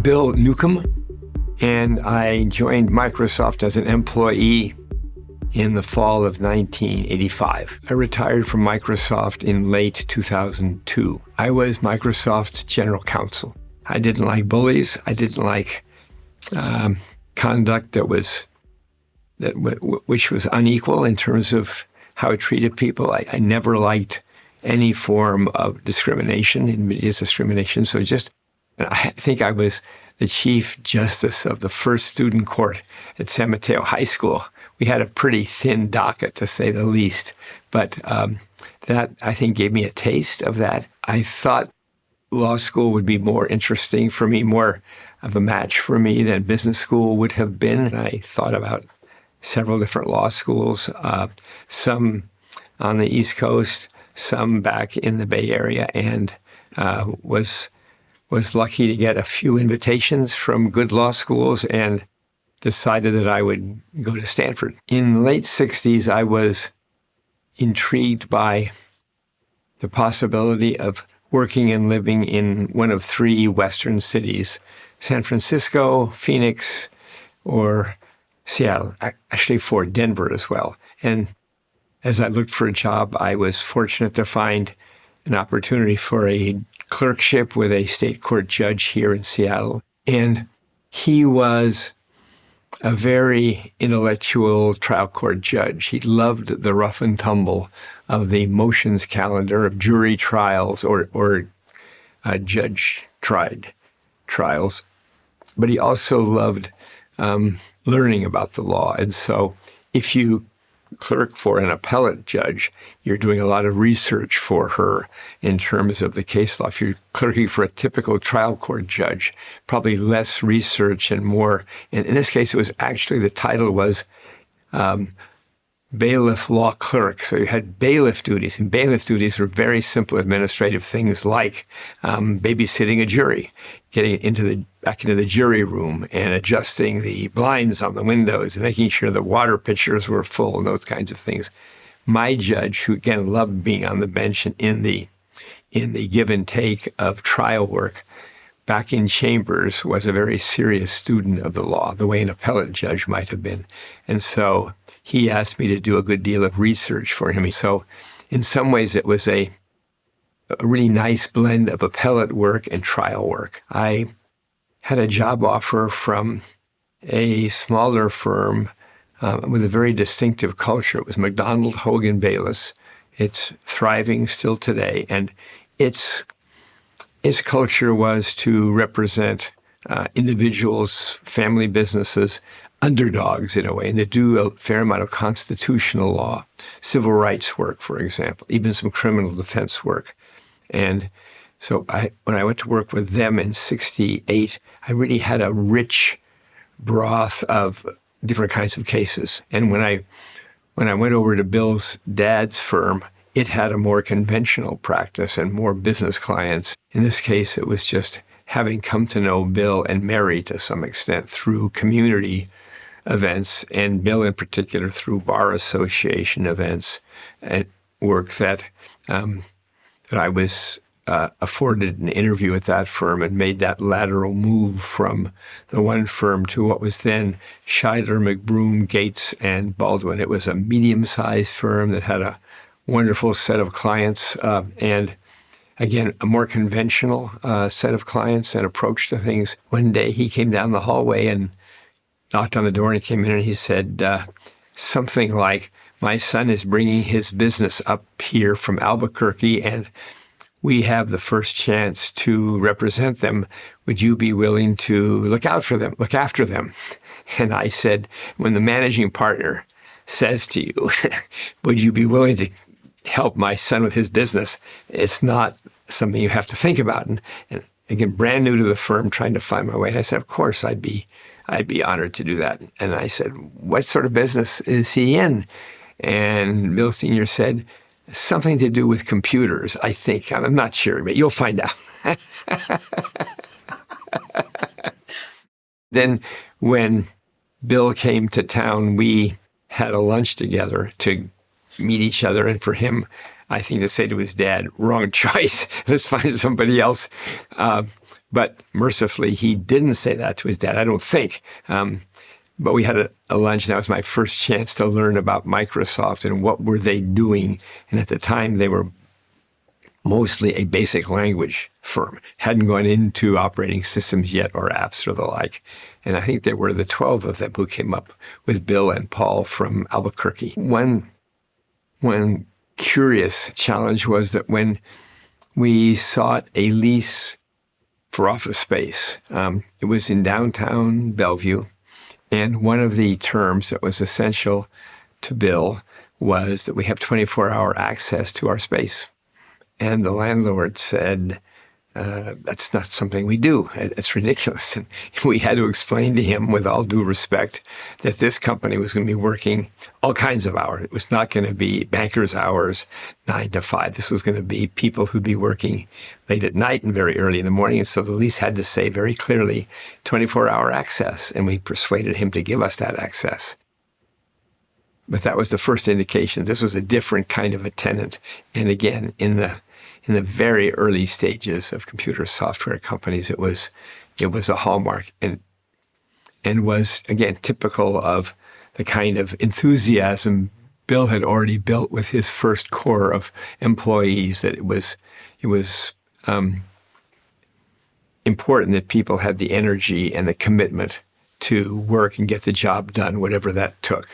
Bill Neukom, and I joined Microsoft as an employee in the fall of 1985. I retired from Microsoft in late 2002. I was Microsoft's general counsel. I didn't like bullies. I didn't like conduct which was unequal in terms of how it treated people. I never liked any form of discrimination, invidious discrimination. So I think I was the Chief Justice of the first student court at San Mateo High School. We had a pretty thin docket, to say the least, but that, I think, gave me a taste of that. I thought law school would be more interesting for me, more of a match for me than business school would have been. And I thought about several different law schools, some on the East Coast, some back in the Bay Area, and was lucky to get a few invitations from good law schools and decided that I would go to Stanford. In the late 60s, I was intrigued by the possibility of working and living in one of three Western cities, San Francisco, Phoenix, or Seattle, actually for Denver as well. And as I looked for a job, I was fortunate to find an opportunity for a clerkship with a state court judge here in Seattle. And he was a very intellectual trial court judge. He loved the rough and tumble of the motions calendar of jury trials or judge-tried trials. But he also loved learning about the law. And so if you clerk for an appellate judge, you're doing a lot of research for her in terms of the case law. If you're clerking for a typical trial court judge, probably less research and more. In this case, it was actually, the title was bailiff law clerk. So you had bailiff duties, and bailiff duties were very simple administrative things like babysitting a jury, getting back into the jury room and adjusting the blinds on the windows and making sure the water pitchers were full and those kinds of things. My judge, who again loved being on the bench and in the give and take of trial work, back in chambers, was a very serious student of the law, the way an appellate judge might have been. And so he asked me to do a good deal of research for him. So in some ways, it was a really nice blend of appellate work and trial work. I had a job offer from a smaller firm with a very distinctive culture. It was McDonald Hogan Bayless. It's thriving still today. And its culture was to represent individuals, family businesses, underdogs in a way, and to do a fair amount of constitutional law, civil rights work, for example, even some criminal defense work. And so when I went to work with them in 1968, I really had a rich broth of different kinds of cases. And when I went over to Bill's dad's firm, it had a more conventional practice and more business clients. In this case, it was just having come to know Bill and Mary to some extent through community events, and Bill in particular through bar association events and work that I was afforded an interview at that firm and made that lateral move from the one firm to what was then Scheidler, McBroom, Gates, and Baldwin. It was a medium-sized firm that had a wonderful set of clients and, again, a more conventional set of clients and approach to things. One day he came down the hallway and knocked on the door, and he came in and he said something like, "My son is bringing his business up here from Albuquerque, and we have the first chance to represent them. Would you be willing to look after them?" And I said, when the managing partner says to you, "Would you be willing to help my son with his business?" it's not something you have to think about. And again, brand new to the firm, trying to find my way. And I said, of course, I'd be honored to do that. And I said, "What sort of business is he in?" And Bill Sr. said, "Something to do with computers, I think. I'm not sure, but you'll find out." Then when Bill came to town, we had a lunch together to meet each other. And for him, I think, to say to his dad, "Wrong choice. Let's find somebody else." But mercifully, he didn't say that to his dad, I don't think. But we had a lunch, and that was my first chance to learn about Microsoft and what were they doing. And at the time, they were mostly a basic language firm, hadn't gone into operating systems yet or apps or the like. And I think there were the 12 of them who came up with Bill and Paul from Albuquerque. One curious challenge was that when we sought a lease for office space, it was in downtown Bellevue. And one of the terms that was essential to Bill was that we have 24-hour access to our space. And the landlord said, that's not something we do. It's ridiculous. And we had to explain to him, with all due respect, that this company was going to be working all kinds of hours. It was not going to be bankers' hours, 9 to 5. This was going to be people who'd be working late at night and very early in the morning. And so the lease had to say very clearly 24-hour access. And we persuaded him to give us that access. But that was the first indication. This was a different kind of a tenant. And again, in the very early stages of computer software companies, it was a hallmark and was, again, typical of the kind of enthusiasm Bill had already built with his first core of employees, that it was important that people had the energy and the commitment to work and get the job done, whatever that took.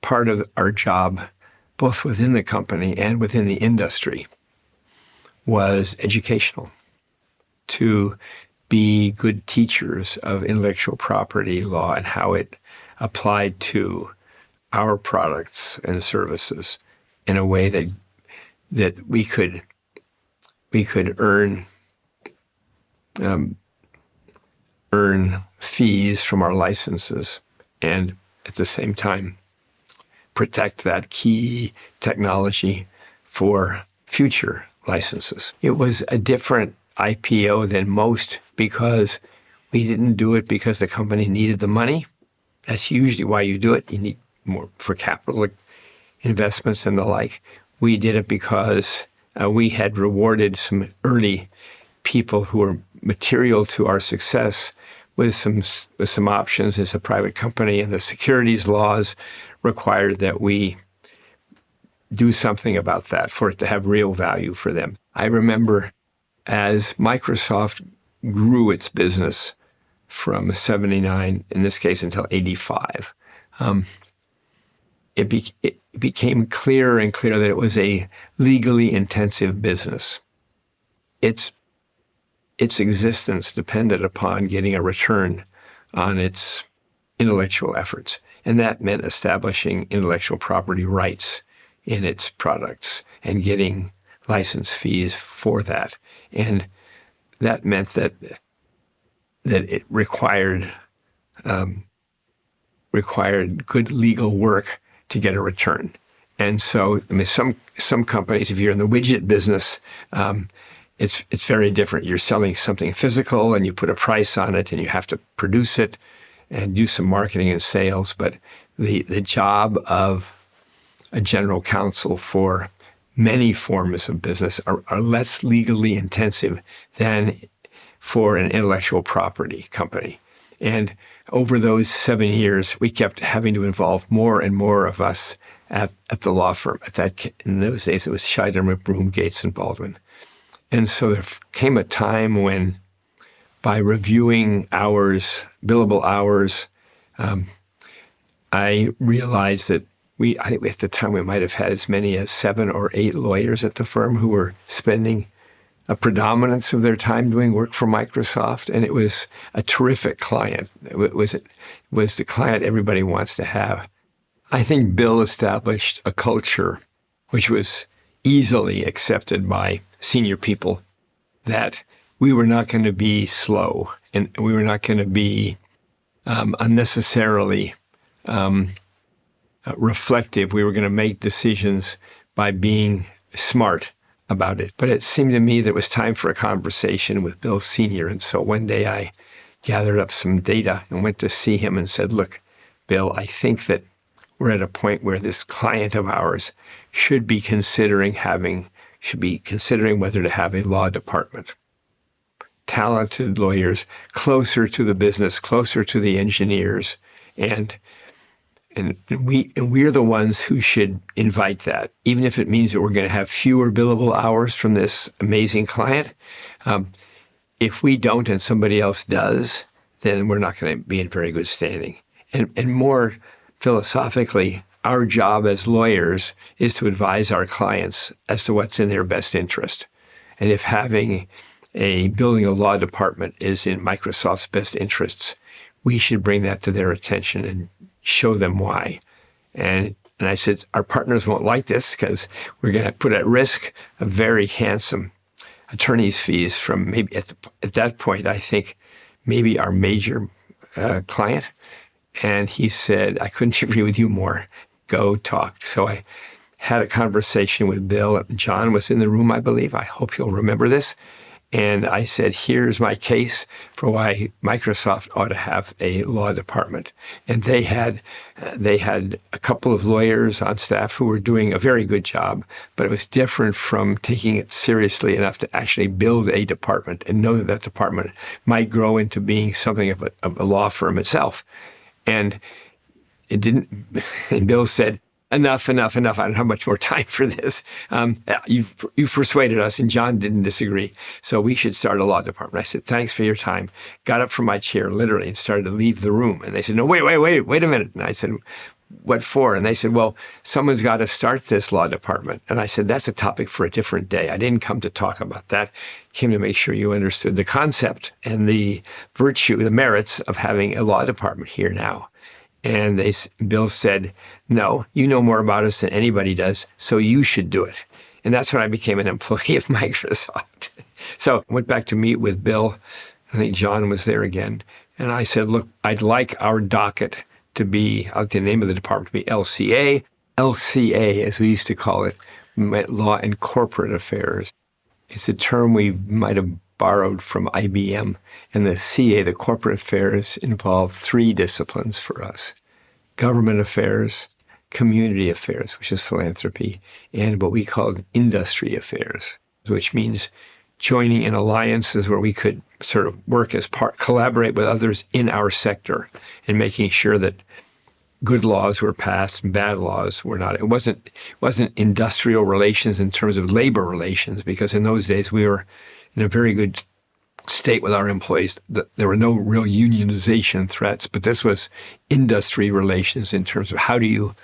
Part of our job, both within the company and within the industry, was educational, to be good teachers of intellectual property law and how it applied to our products and services in a way that we could earn fees from our licenses, and at the same time protect that key technology for future licenses. It was a different IPO than most because we didn't do it because the company needed the money. That's usually why you do it. You need more for capital investments and the like. We did it because we had rewarded some early people who were material to our success with some options as a private company, and the securities laws required that we do something about that for it to have real value for them. I remember as Microsoft grew its business from 79, in this case, until 85, it became clearer and clearer that it was a legally intensive business. Its existence depended upon getting a return on its intellectual efforts. And that meant establishing intellectual property rights in its products and getting license fees for that. And that meant that it required good legal work to get a return. And so, I mean, some companies, if you're in the widget business, it's very different. You're selling something physical and you put a price on it and you have to produce it and do some marketing and sales. But the job of a general counsel for many forms of business are less legally intensive than for an intellectual property company. And over those 7 years, we kept having to involve more and more of us at the law firm. In those days, it was Scheider, McBroom, Gates, and Baldwin. And so there came a time when, by reviewing billable hours, I realized that I think at the time we might have had as many as 7 or 8 lawyers at the firm who were spending a predominance of their time doing work for Microsoft, and it was a terrific client. It was the client everybody wants to have. I think Bill established a culture which was easily accepted by senior people, that we were not going to be slow and we were not going to be unnecessarily reflective. We were going to make decisions by being smart about it. But it seemed to me that it was time for a conversation with Bill Sr. And so one day I gathered up some data and went to see him and said, look, Bill, I think that we're at a point where this client of ours should be considering whether to have a law department. talented lawyers closer to the business, closer to the engineers. And we're the ones who should invite that, even if it means that we're going to have fewer billable hours from this amazing client. If we don't and somebody else does, then we're not going to be in very good standing. And more philosophically, our job as lawyers is to advise our clients as to what's in their best interest. And if building a law department is in Microsoft's best interests, we should bring that to their attention and show them why. And I said, our partners won't like this because we're going to put at risk a very handsome attorney's fees from maybe at that point, I think maybe our major client. And he said, I couldn't agree with you more. Go talk. So I had a conversation with Bill. John was in the room, I believe. I hope you'll remember this. And I said, here's my case for why Microsoft ought to have a law department. And they had a couple of lawyers on staff who were doing a very good job, but it was different from taking it seriously enough to actually build a department and know that that department might grow into being something of a law firm itself. And it didn't. And Bill said, enough. I don't have much more time for this. You've persuaded us, and John didn't disagree. So we should start a law department. I said, thanks for your time. Got up from my chair, literally, and started to leave the room. And they said, no, wait a minute. And I said, what for? And they said, well, someone's got to start this law department. And I said, that's a topic for a different day. I didn't come to talk about that. I came to make sure you understood the concept and the virtue, the merits of having a law department here now. And Bill said, no, you know more about us than anybody does, so you should do it. And that's when I became an employee of Microsoft. So I went back to meet with Bill. I think John was there again. And I said, look, I'd like our docket to be, I'd like the name of the department to be LCA. LCA, as we used to call it, meant Law and Corporate Affairs. It's a term we might have borrowed from IBM. And the CA, the corporate affairs, involved three disciplines for us: government affairs, community affairs, which is philanthropy, and what we called industry affairs, which means joining in alliances where we could sort of work as collaborate with others in our sector and making sure that good laws were passed and bad laws were not. It wasn't industrial relations in terms of labor relations, because in those days we were in a very good state with our employees. There were no real unionization threats, but this was industry relations in terms of how do you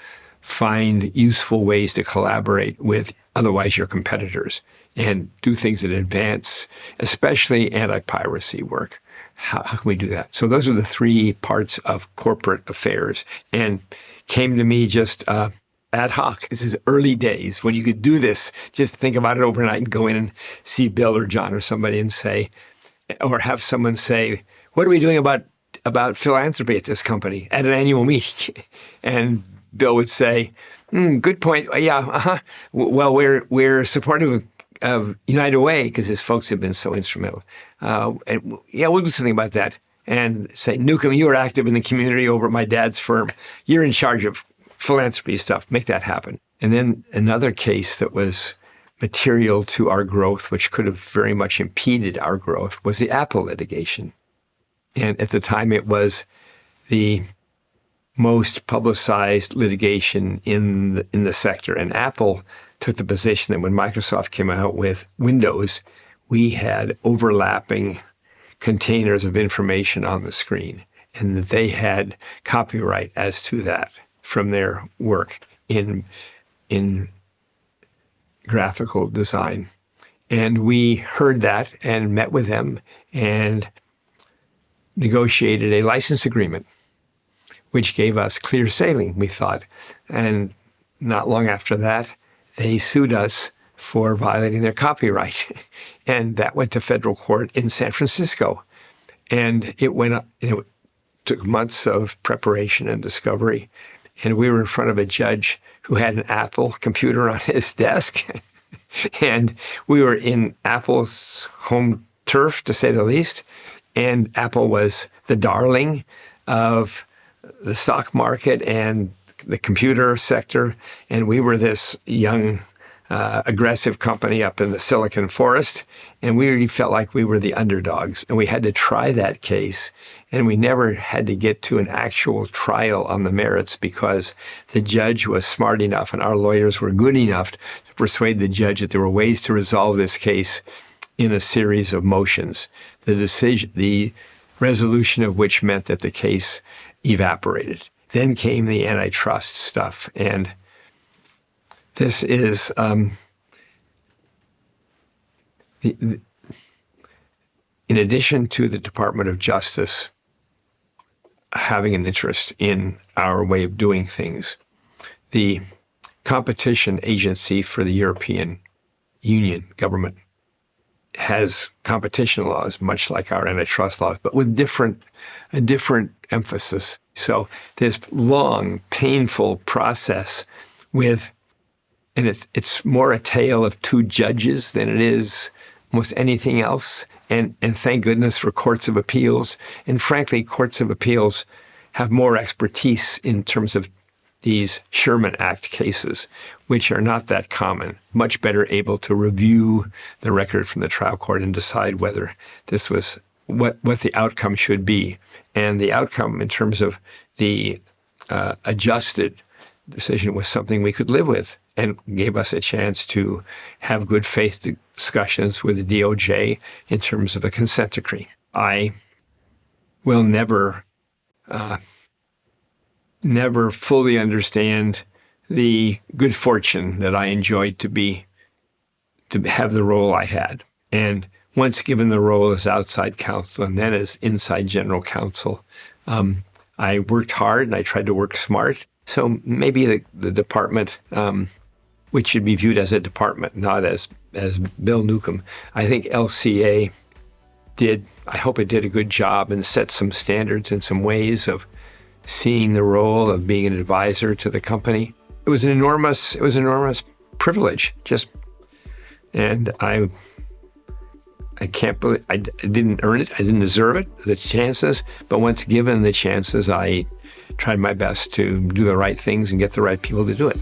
find useful ways to collaborate with otherwise your competitors and do things that advance, especially anti-piracy work. How can we do that? So those are the three parts of corporate affairs, and came to me just ad hoc. This is early days when you could do this. Just think about it overnight and go in and see Bill or John or somebody and say, or have someone say, what are we doing about philanthropy at this company at an annual meeting? And Bill would say, good point. Yeah, well, we're supportive of United Way because his folks have been so instrumental. And yeah, we'll do something about that. And say, Neukom, you are active in the community over at my dad's firm. You're in charge of philanthropy stuff. Make that happen. And then another case that was material to our growth, which could have very much impeded our growth, was the Apple litigation. And at the time, it was the most publicized litigation in the sector. And Apple took the position that when Microsoft came out with Windows, we had overlapping containers of information on the screen, and that they had copyright as to that from their work in graphical design. And we heard that and met with them and negotiated a license agreement, which gave us clear sailing, we thought. And not long after that, they sued us for violating their copyright. And that went to federal court in San Francisco. And it went up, it took months of preparation and discovery. And we were in front of a judge who had an Apple computer on his desk. And we were in Apple's home turf, to say the least. And Apple was the darling of the stock market and the computer sector. And we were this young aggressive company up in the Silicon Forest, and we really felt like we were the underdogs. And we had to try that case, and we never had to get to an actual trial on the merits because the judge was smart enough and our lawyers were good enough to persuade the judge that there were ways to resolve this case in a series of motions. The resolution of which meant that the case evaporated. Then came the antitrust stuff, and this is in addition to the Department of Justice having an interest in our way of doing things, the competition agency for the European Union government has competition laws, much like our antitrust laws, but with a different emphasis. So this long, painful process and it's more a tale of two judges than it is almost anything else. And thank goodness for courts of appeals. And frankly, courts of appeals have more expertise in terms of these Sherman Act cases, which are not that common, much better able to review the record from the trial court and decide whether this was what the outcome should be. And the outcome in terms of the adjusted decision was something we could live with and gave us a chance to have good faith discussions with the DOJ in terms of a consent decree. I will never fully understand the good fortune that I enjoyed to have the role I had. And once given the role as outside counsel and then as inside general counsel, I worked hard and I tried to work smart. So maybe the department, which should be viewed as a department, not as Bill Neukom. I think LCA I hope it did a good job and set some standards and some ways of seeing the role of being an advisor to the company. It was an enormous privilege. And I can't believe I didn't earn it. I didn't deserve it, the chances. But once given the chances, I tried my best to do the right things and get the right people to do it.